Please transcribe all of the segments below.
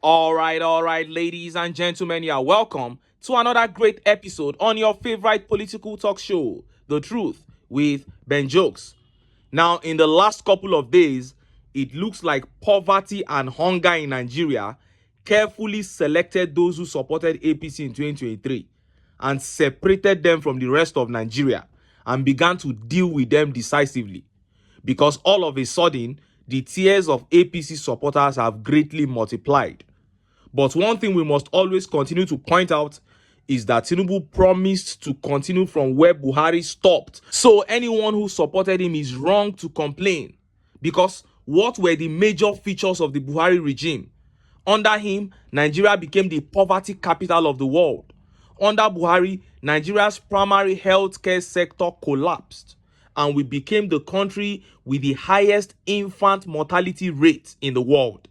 All right, ladies and gentlemen, you are welcome to another great episode on your favorite political talk show, The Truth with Ben Jokes. Now, in the last couple of days, it looks like poverty and hunger in Nigeria carefully selected those who supported APC in 2023 and separated them from the rest of Nigeria and began to deal with them decisively, because all of a sudden, the tears of APC supporters have greatly multiplied. But one thing we must always continue to point out is that TINUBU promised to continue from where Buhari stopped. So anyone who supported him is wrong to complain, because what were the major features of the Buhari regime? Under him, Nigeria became the poverty capital of the world. Under Buhari, Nigeria's primary healthcare sector collapsed, and we became the country with the highest infant mortality rate in the world.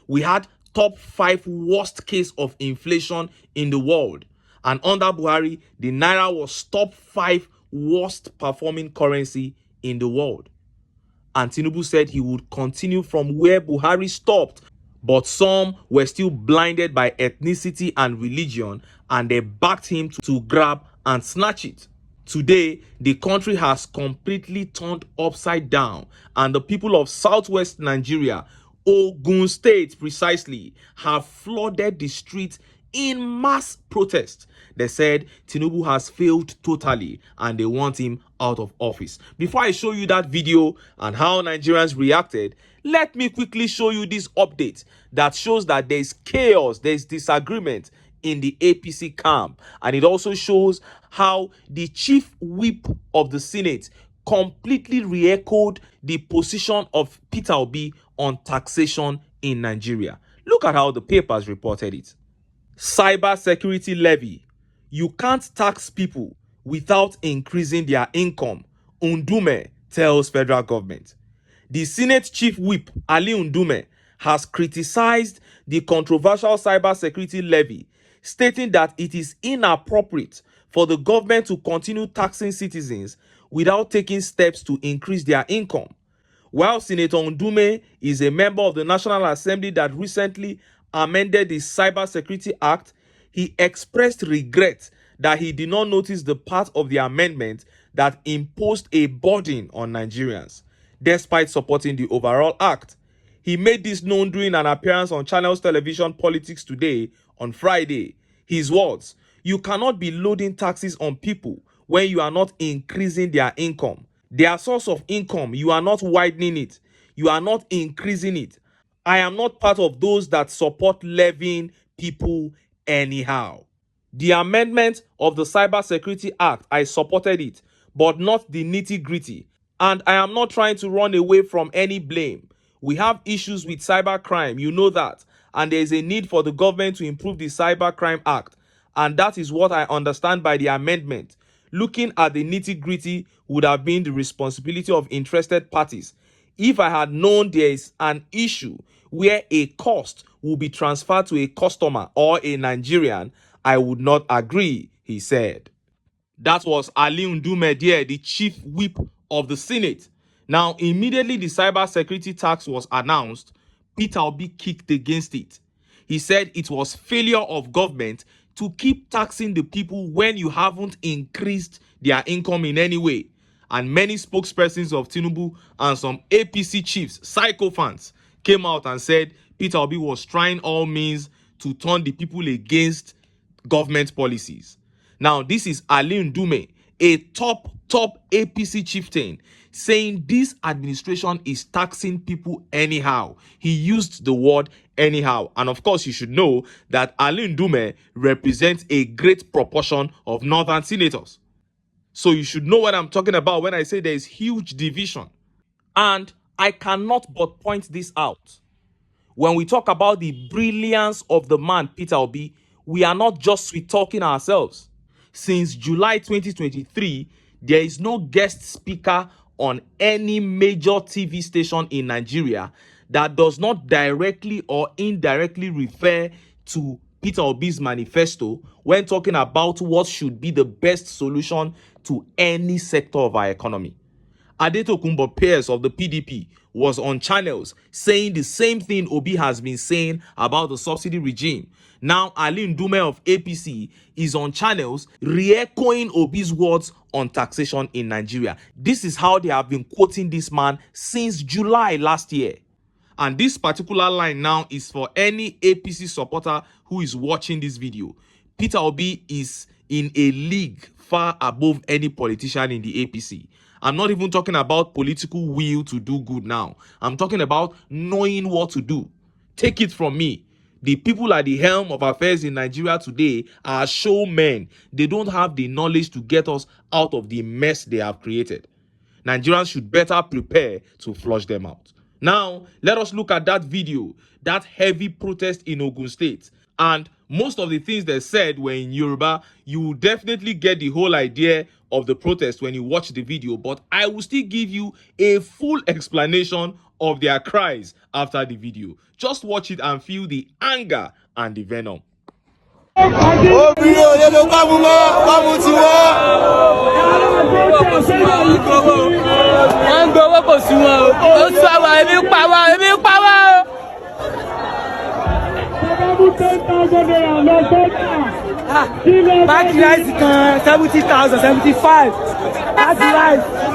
We had top 5 worst case of inflation in the world, and under Buhari, the naira was top 5 worst performing currency in the world. And TINUBU said he would continue from where Buhari stopped, but some were still blinded by ethnicity and religion, and they backed him to grab and snatch it. Today, the country has completely turned upside down, and the people of southwest Nigeria, Ogun State precisely, have flooded the streets in mass protest. They said TINUBU has failed totally and they want him out of office. Before I show you that video and how Nigerians reacted, let me quickly show you this update that shows that there is chaos, there is disagreement in the APC camp, and it also shows how the chief whip of the Senate completely re-echoed the position of Peter Obi on taxation in Nigeria. Look at how the papers reported it. Cyber security levy. You can't tax people without increasing their income, Ndume tells federal government. The Senate chief whip, Ali Ndume, has criticized the controversial cyber security levy, stating that it is inappropriate for the government to continue taxing citizens without taking steps to increase their income. While Senator Ndume is a member of the National Assembly that recently amended the Cyber Security Act, he expressed regret that he did not notice the part of the amendment that imposed a burden on Nigerians, despite supporting the overall act. He made this known during an appearance on Channels Television Politics Today on Friday. His words: "You cannot be loading taxes on people when you are not increasing their income. Their source of income, you are not widening it. You are not increasing it. I am not part of those that support levying people anyhow." The amendment of the Cyber Security Act, I supported it, but not the nitty-gritty. And I am not trying to run away from any blame. We have issues with cybercrime, you know that. And there is a need for the government to improve the Cybercrime Act. And that is what I understand by the amendment. Looking at the nitty-gritty would have been the responsibility of interested parties. If I had known there is an issue where a cost will be transferred to a customer or a Nigerian, I would not agree, he said. That was Ali Ndume there, the chief whip of the Senate. Now, immediately the cyber security tax was announced, Peter Obi kicked against it. He said it was failure of government to keep taxing the people when you haven't increased their income in any way. And many spokespersons of TINUBU and some APC chiefs, sycophants, came out and said Peter Obi was trying all means to turn the people against government policies. Now, this is Ali Ndume, a top APC chieftain, saying this administration is taxing people anyhow. He used the word anyhow. And of course, you should know that Ali Ndume represents a great proportion of northern senators. So you should know what I'm talking about when I say there is huge division. And I cannot but point this out. When we talk about the brilliance of the man, Peter Obi, we are not just sweet talking ourselves. Since July 2023, there is no guest speaker on any major TV station in Nigeria that does not directly or indirectly refer to Peter Obi's manifesto when talking about what should be the best solution to any sector of our economy. Adetokunbo Pierce of the PDP was on channels saying the same thing Obi has been saying about the subsidy regime. Now, Ali Ndume of APC is on channels re-echoing Obi's words on taxation in Nigeria. This is how they have been quoting this man since July last year. And this particular line now is for any APC supporter who is watching this video. Peter Obi is in a league far above any politician in the APC. I'm not even talking about political will to do good now. I'm talking about knowing what to do. Take it from me. The people at the helm of affairs in Nigeria today are showmen. They don't have the knowledge to get us out of the mess they have created. Nigerians should better prepare to flush them out. Now, let us look at that video, that heavy protest in Ogun State. And most of the things they said were in Yoruba. You will definitely get the whole idea of the protest when you watch the video, but I will still give you a full explanation of their cries after the video. Just watch it and feel the anger and the venom. Back rice kan 70,000, 75. That's right.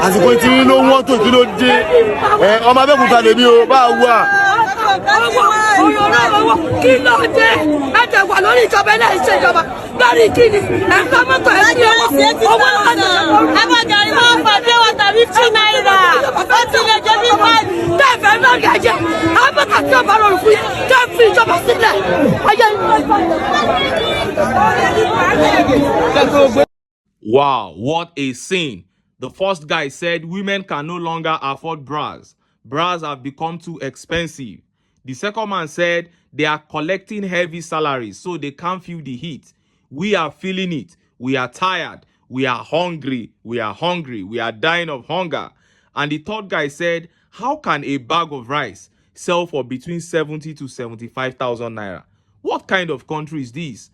àsìkò tí ní ló wọ́n tó kí ló dé ọmọ Abẹ́òkúta lèmi o bá wà. kí ló dé ẹ̀jẹ̀ wà lórí ìjọba ẹ̀ náà ìṣèjọba lórí kíni ẹ̀ka mọ́tò ẹ̀ ní owó ẹ̀bọ̀jà ni wọ́n fà bí wọ́n tàbí 2 náírà ó ti lè jẹ́ bí wọ́n tẹ̀fẹ̀ náà gẹ̀jẹ̀ àbẹ̀kà tí ó bá rọrùn fún yín kẹ́ fi ìjọba sílẹ̀ ọjọ́ Wow, what a scene. The first guy said women can no longer afford bras. Bras have become too expensive. The second man said they are collecting heavy salaries so they can't feel the heat. We are feeling it. We are tired. We are hungry. We are hungry. We are dying of hunger. And the third guy said, how can a bag of rice sell for between 70 to 75,000 naira? What kind of country is this?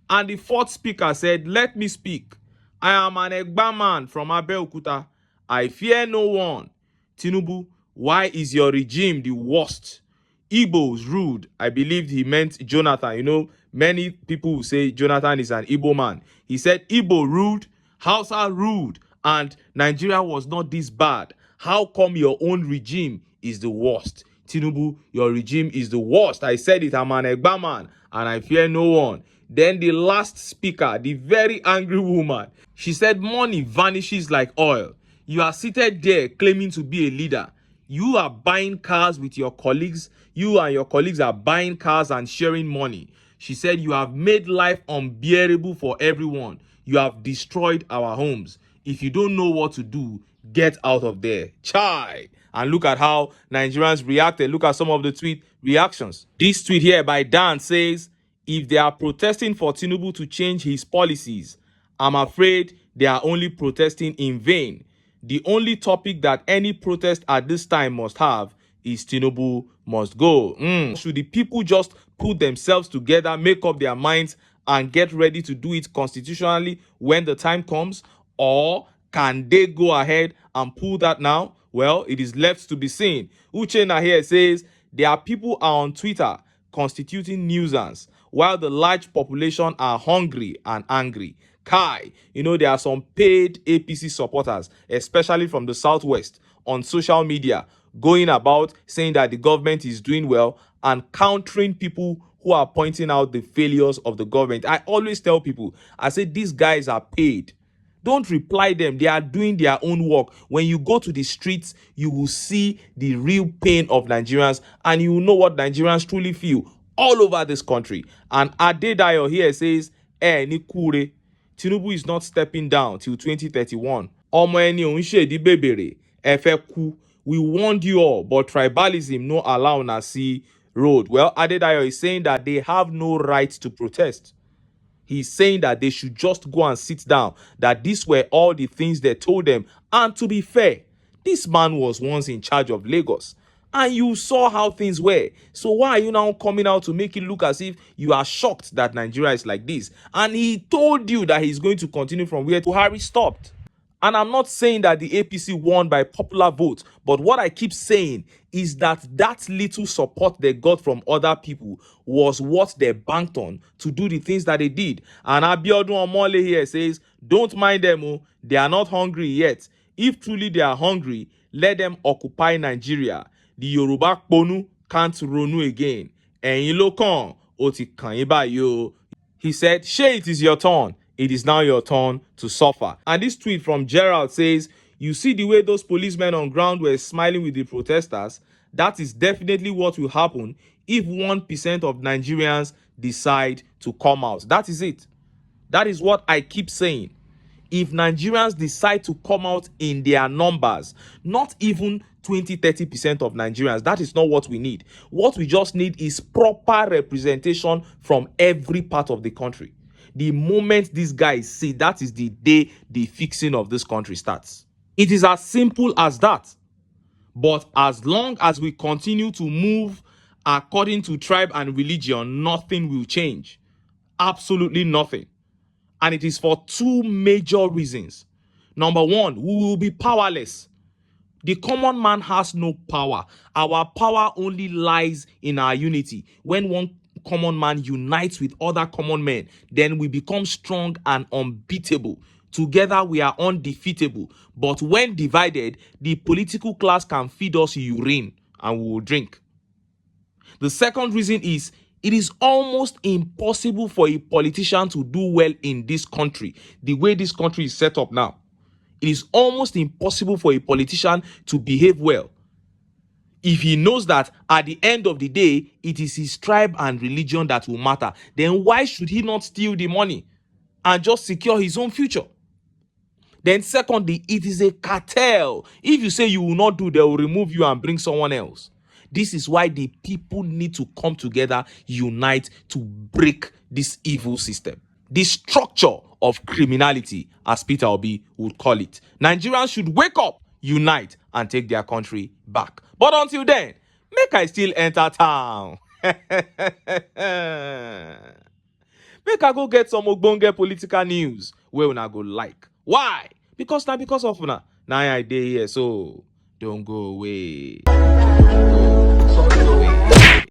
And the fourth speaker said, let me speak. I am an Egba man from Abeokuta. I fear no one. TINUBU, why is your regime the worst? Igbos rude. I believed he meant Jonathan. You know, many people will say Jonathan is an Igbo man. He said Igbo rude, Hausa rude, and Nigeria was not this bad. How come your own regime is the worst? TINUBU, your regime is the worst. I said it, I'm an Egba man, and I fear no one. Then the last speaker, the very angry woman, she said money vanishes like oil. You are seated there claiming to be a leader. You are buying cars with your colleagues. You and your colleagues are buying cars and sharing money. She said you have made life unbearable for everyone. You have destroyed our homes. If you don't know what to do, get out of there. Chai! And look at how Nigerians reacted. Look at some of the tweet reactions. This tweet here by Dan says, if they are protesting for TINUBU to change his policies, I'm afraid they are only protesting in vain. The only topic that any protest at this time must have is TINUBU must go. Should the people just put themselves together, make up their minds, and get ready to do it constitutionally when the time comes? Or can they go ahead and pull that now? Well, it is left to be seen. Uchenna here says, their people are on Twitter constituting nuisance, while the large population are hungry and angry. Kai, you know, there are some paid APC supporters, especially from the Southwest, on social media, going about saying that the government is doing well and countering people who are pointing out the failures of the government. I always tell people, I say, these guys are paid. Don't reply them. They are doing their own work. When you go to the streets, you will see the real pain of Nigerians, and you will know what Nigerians truly feel all over this country. And Adedayo here says, ni kure. TINUBU is not stepping down till 2031. We warned you all, but tribalism no allow na see road. Well, Adedayo is saying that they have no right to protest. He's saying that they should just go and sit down, that these were all the things they told them. And to be fair, this man was once in charge of Lagos, and you saw how things were. So why are you now coming out to make it look as if you are shocked that Nigeria is like this? And he told you that he's going to continue from where Buhari stopped. And I'm not saying that the APC won by popular vote, but what I keep saying is that that little support they got from other people was what they banked on to do the things that they did. And Abiodun Omole here says, don't mind them, oh, they are not hungry yet. If truly they are hungry, let them occupy Nigeria. The Yoruba Ponu can't ronu again. Ẹ̀yin ló kàn, ó ti kàn yín báyìí o. He said, Shay, it is your turn. It is now your turn to suffer. And this tweet from Gerald says, you see the way those policemen on ground were smiling with the protesters? That is definitely what will happen if 1% of Nigerians decide to come out. That is it. That is what I keep saying. If Nigerians decide to come out in their numbers, not even 20-30% of Nigerians, that is not what we need. What we just need is proper representation from every part of the country. The moment these guys see, that is the day the fixing of this country starts. It is as simple as that. But as long as we continue to move according to tribe and religion, nothing will change. Absolutely nothing. And it is for two major reasons. Number one, we will be powerless. The common man has no power. Our power only lies in our unity. When one common man unites with other common men, then we become strong and unbeatable. Together we are undefeatable. But when divided, the political class can feed us urine and we will drink. The second reason is, it is almost impossible for a politician to do well in this country, the way this country is set up now. It is almost impossible for a politician to behave well if he knows that at the end of the day, it is his tribe and religion that will matter. Then why should he not steal the money and just secure his own future? Then secondly, it is a cartel. If you say you will not do, they will remove you and bring someone else. This is why the people need to come together, unite to break this evil system. The structure of criminality, as Peter Obi would call it. Nigerians should wake up, unite, and take their country back. But until then, make I still enter town. Make I go get some ogbonge political news where una go like. Why? Because now because of una. Now I dey here, so don't go away. Don't go away.